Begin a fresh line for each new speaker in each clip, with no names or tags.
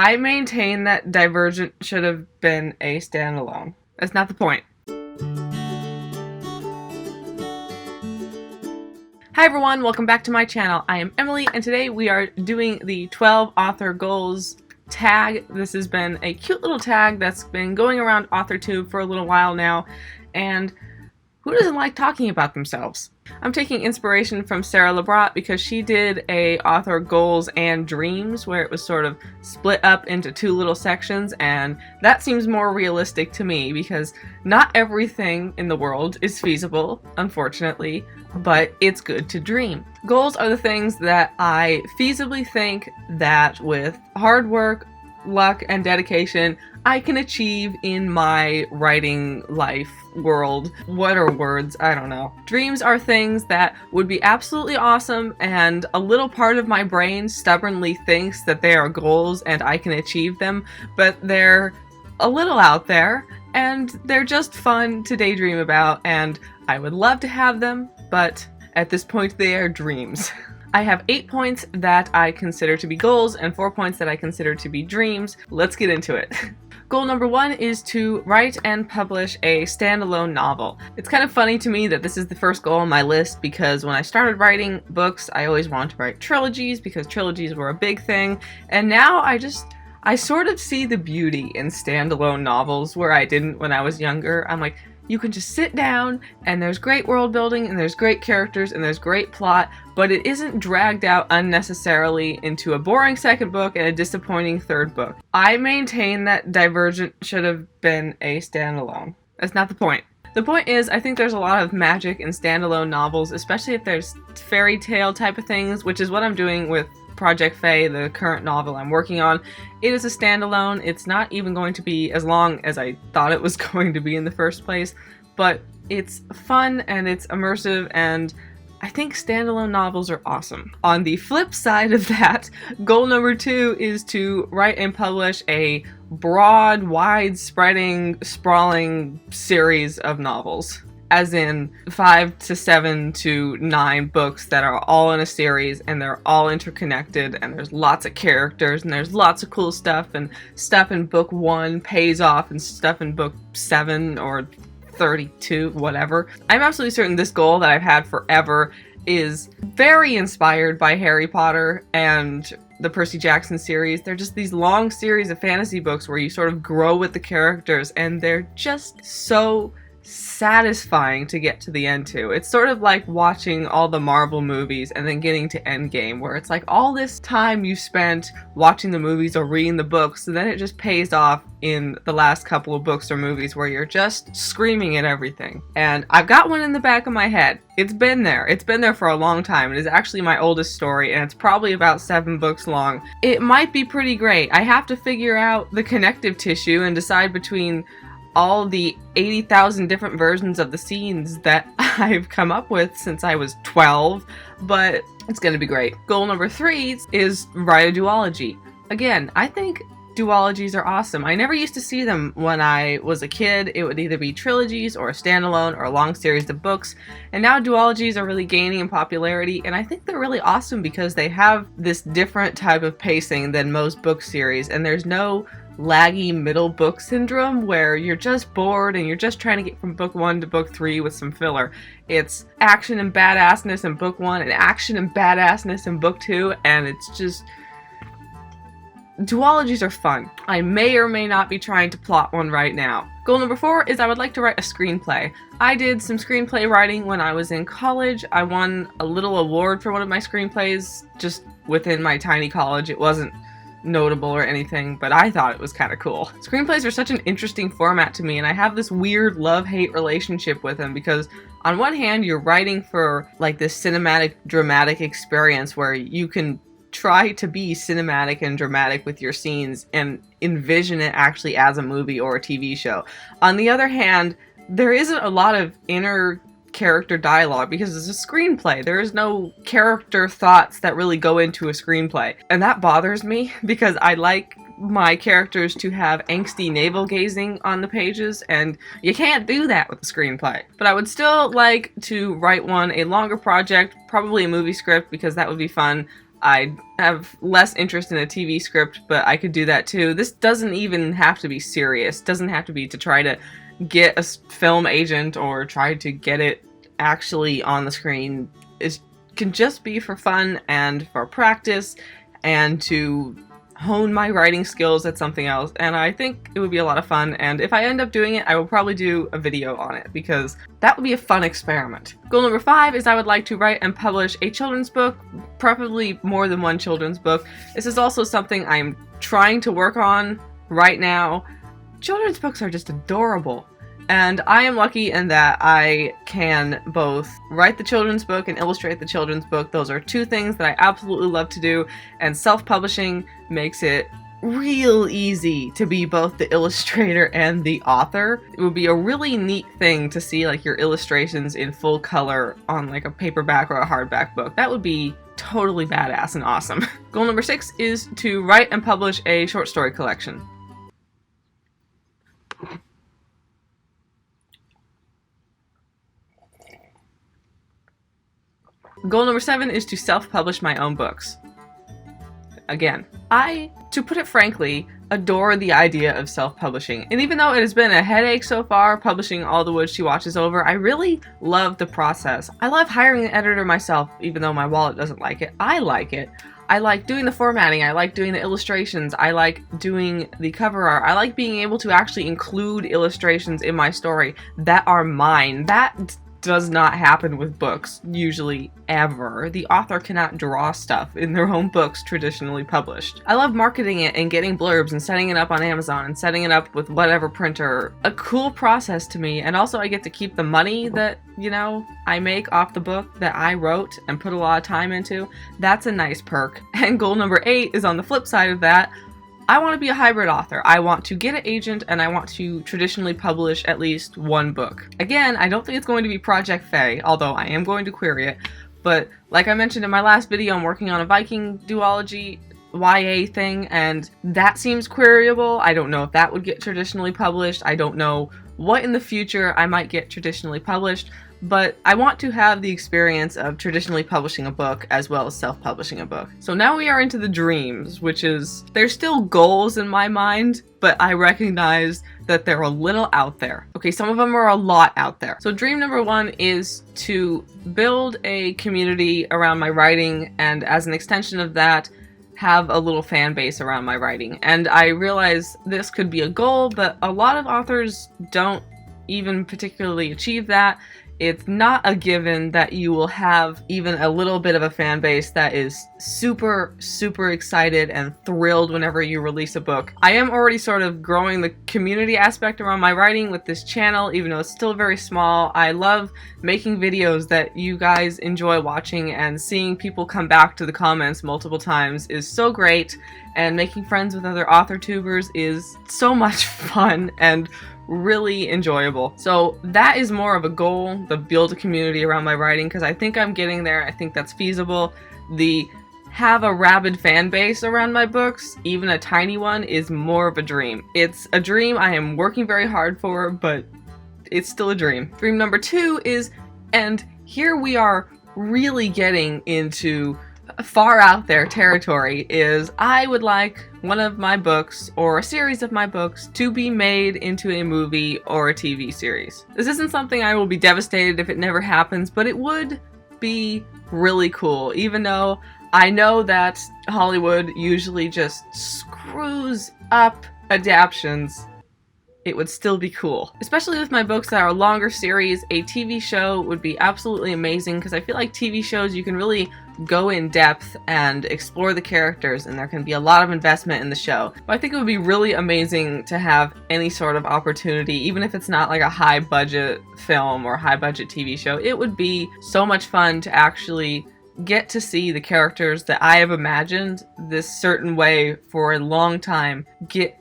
I maintain that Divergent should have been a standalone. That's not the point. Hi everyone, welcome back to my channel. I am Emily, and today we are doing the 12 author goals tag. This has been a cute little tag that's been going around authortube for a little while now, and who doesn't like talking about themselves? I'm taking inspiration from Sarah Labrat because she did a author goals and dreams where it was sort of split up into two little sections, and that seems more realistic to me because not everything in the world is feasible, unfortunately, but it's good to dream. Goals are the things that I feasibly think that with hard work, luck, and dedication I can achieve in my writing life world. What are words? I don't know. Dreams are things that would be absolutely awesome, and a little part of my brain stubbornly thinks that they are goals and I can achieve them, but they're a little out there and they're just fun to daydream about, and I would love to have them, but at this point they are dreams. I have 8 points that I consider to be goals and 4 points that I consider to be dreams. Let's get into it. Goal number 1 is to write and publish a standalone novel. It's kind of funny to me that this is the first goal on my list because when I started writing books, I always wanted to write trilogies because trilogies were a big thing, and now I sort of see the beauty in standalone novels where I didn't when I was younger. I'm like, you can just sit down and there's great world building and there's great characters and there's great plot, but it isn't dragged out unnecessarily into a boring second book and a disappointing third book. I maintain that Divergent should have been a standalone. That's not the point. The point is, I think there's a lot of magic in standalone novels, especially if there's fairy tale type of things, which is what I'm doing with Project Fae, the current novel I'm working on. It is a standalone. It's not even going to be as long as I thought it was going to be in the first place, but it's fun and it's immersive, and I think standalone novels are awesome. On the flip side of that, goal number 2 is to write and publish a broad, wide-spreading, sprawling series of novels. As in 5 to 7 to 9 books that are all in a series and they're all interconnected and there's lots of characters and there's lots of cool stuff, and stuff in book 1 pays off and stuff in book 7 or 32, whatever. I'm absolutely certain this goal that I've had forever is very inspired by Harry Potter and the Percy Jackson series. They're just these long series of fantasy books where you sort of grow with the characters, and they're just so satisfying to get to the end to. It's sort of like watching all the Marvel movies and then getting to Endgame, where it's like all this time you spent watching the movies or reading the books, and then it just pays off in the last couple of books or movies where you're just screaming at everything. And I've got one in the back of my head. It's been there. It's been there for a long time. It is actually my oldest story, and it's probably about 7 books long. It might be pretty great. I have to figure out the connective tissue and decide between all the 80,000 different versions of the scenes that I've come up with since I was 12, but it's gonna be great. Goal number 3 is write a duology. Again, I think duologies are awesome. I never used to see them when I was a kid. It would either be trilogies or a standalone or a long series of books, and now duologies are really gaining in popularity, and I think they're really awesome because they have this different type of pacing than most book series, and there's no laggy middle book syndrome where you're just bored and you're just trying to get from book 1 to book 3 with some filler. It's action and badassness in book 1 and action and badassness in book 2, and it's just... duologies are fun. I may or may not be trying to plot one right now. Goal number 4 is I would like to write a screenplay. I did some screenplay writing when I was in college. I won a little award for one of my screenplays just within my tiny college. It wasn't notable or anything, but I thought it was kind of cool. Screenplays are such an interesting format to me, and I have this weird love-hate relationship with them because on one hand you're writing for like this cinematic dramatic experience where you can try to be cinematic and dramatic with your scenes and envision it actually as a movie or a TV show. On the other hand, there isn't a lot of inner character dialogue because it's a screenplay. There is no character thoughts that really go into a screenplay. And that bothers me because I like my characters to have angsty navel gazing on the pages, and you can't do that with a screenplay. But I would still like to write one, a longer project, probably a movie script, because that would be fun. I have less interest in a TV script, but I could do that too. This doesn't even have to be serious. It doesn't have to be to try to get a film agent or try to get it actually on the screen. It can just be for fun and for practice and to hone my writing skills at something else, and I think it would be a lot of fun, and if I end up doing it, I will probably do a video on it, because that would be a fun experiment. Goal number 5 is I would like to write and publish a children's book, preferably more than one children's book. This is also something I'm trying to work on right now. Children's books are just adorable. And I am lucky in that I can both write the children's book and illustrate the children's book. Those are two things that I absolutely love to do, and self-publishing makes it real easy to be both the illustrator and the author. It would be a really neat thing to see like your illustrations in full color on like a paperback or a hardback book. That would be totally badass and awesome. Goal number 6 is to write and publish a short story collection. Goal number 7 is to self-publish my own books. Again, I, to put it frankly, adore the idea of self-publishing. And even though it has been a headache so far, publishing All the Wood She Watches Over, I really love the process. I love hiring an editor myself, even though my wallet doesn't like it. I like it. I like doing the formatting, I like doing the illustrations, I like doing the cover art, I like being able to actually include illustrations in my story that are mine. That does not happen with books, usually, ever. The author cannot draw stuff in their own books traditionally published. I love marketing it and getting blurbs and setting it up on Amazon and setting it up with whatever printer. A cool process to me, and also I get to keep the money that, you know, I make off the book that I wrote and put a lot of time into. That's a nice perk. And goal number 8 is on the flip side of that. I want to be a hybrid author. I want to get an agent and I want to traditionally publish at least one book. Again, I don't think it's going to be Project Fae, although I am going to query it. But like I mentioned in my last video, I'm working on a Viking duology YA thing, and that seems queryable. I don't know if that would get traditionally published. I don't know what in the future I might get traditionally published, but I want to have the experience of traditionally publishing a book as well as self-publishing a book. So now we are into the dreams, which is, there's still goals in my mind, but I recognize that they're a little out there. Okay, some of them are a lot out there. So dream number 1 is to build a community around my writing, and as an extension of that, have a little fan base around my writing. And I realize this could be a goal, but a lot of authors don't even particularly achieve that. It's not a given that you will have even a little bit of a fan base that is super, super excited and thrilled whenever you release a book. I am already sort of growing the community aspect around my writing with this channel, even though it's still very small. I love making videos that you guys enjoy watching, and seeing people come back to the comments multiple times is so great, and making friends with other author tubers is so much fun and really enjoyable. So that is more of a goal, the build a community around my writing, because I think I'm getting there. I think that's feasible. The have a rabid fan base around my books, even a tiny one, is more of a dream. It's a dream I am working very hard for, but it's still a dream. Dream number 2 is, and here we are really getting into far out there territory, is I would like one of my books or a series of my books to be made into a movie or a TV series. This isn't something I will be devastated if it never happens, but it would be really cool, even though I know that Hollywood usually just screws up adaptions. It would still be cool. Especially with my books that are longer series, a TV show would be absolutely amazing, because I feel like TV shows you can really go in depth and explore the characters, and there can be a lot of investment in the show. But I think it would be really amazing to have any sort of opportunity, even if it's not like a high budget film or high budget TV show. It would be so much fun to actually get to see the characters that I have imagined this certain way for a long time get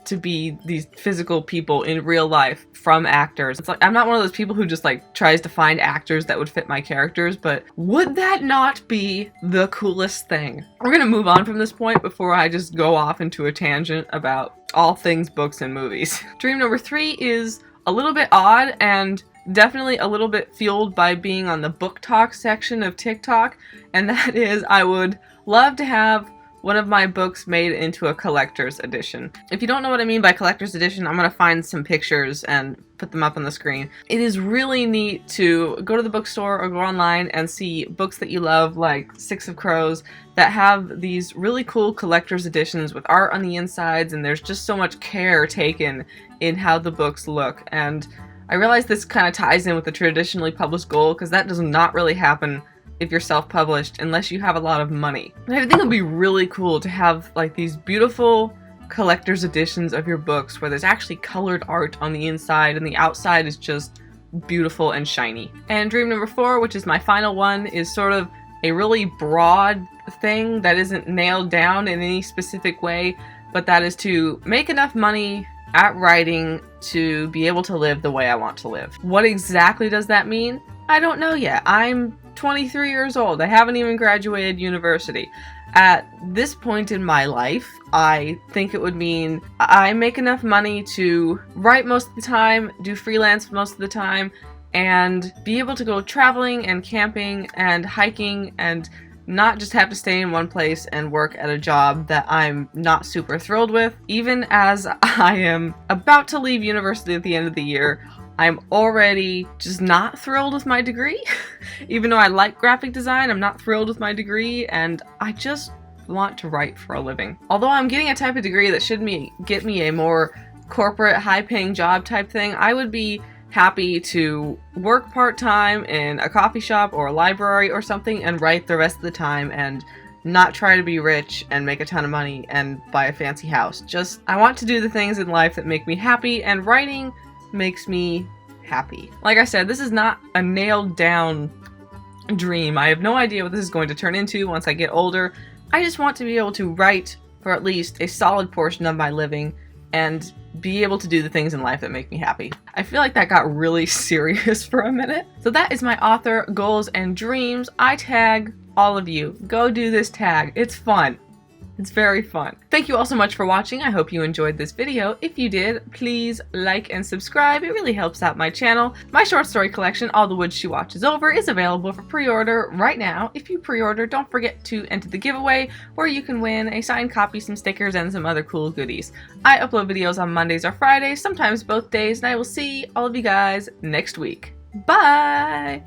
to be these physical people in real life from actors. It's like, I'm not one of those people who just like tries to find actors that would fit my characters, but would that not be the coolest thing? We're gonna move on from this point before I just go off into a tangent about all things books and movies. Dream number 3 is a little bit odd, and definitely a little bit fueled by being on the book talk section of TikTok, and that is I would love to have one of my books made into a collector's edition. If you don't know what I mean by collector's edition, I'm going to find some pictures and put them up on the screen. It is really neat to go to the bookstore or go online and see books that you love, like Six of Crows, that have these really cool collector's editions with art on the insides, and there's just so much care taken in how the books look. And I realize this kind of ties in with the traditionally published goal, because that does not really happen if you're self-published unless you have a lot of money. And I think it would be really cool to have like these beautiful collector's editions of your books where there's actually colored art on the inside and the outside is just beautiful and shiny. And dream number 4, which is my final one, is sort of a really broad thing that isn't nailed down in any specific way, but that is to make enough money at writing to be able to live the way I want to live. What exactly does that mean? I don't know yet. I'm 23 years old. I haven't even graduated university. At this point in my life, I think it would mean I make enough money to write most of the time, do freelance most of the time, and be able to go traveling and camping and hiking and not just have to stay in one place and work at a job that I'm not super thrilled with. Even as I am about to leave university at the end of the year, I'm already just not thrilled with my degree. Even though I like graphic design, I'm not thrilled with my degree, and I just want to write for a living. Although I'm getting a type of degree that should get me a more corporate, high-paying job type thing, I would be happy to work part-time in a coffee shop or a library or something and write the rest of the time and not try to be rich and make a ton of money and buy a fancy house. Just, I want to do the things in life that make me happy, and writing makes me happy. Like I said, this is not a nailed down dream. I have no idea what this is going to turn into once I get older. I just want to be able to write for at least a solid portion of my living and be able to do the things in life that make me happy. I feel like that got really serious for a minute. So that is my author goals and dreams. I tag all of you. Go do this tag. It's fun. It's very fun. Thank you all so much for watching. I hope you enjoyed this video. If you did, please like and subscribe. It really helps out my channel. My short story collection, All the Woods She Watches Over, is available for pre-order right now. If you pre-order, don't forget to enter the giveaway where you can win a signed copy, some stickers, and some other cool goodies. I upload videos on Mondays or Fridays, sometimes both days, and I will see all of you guys next week. Bye!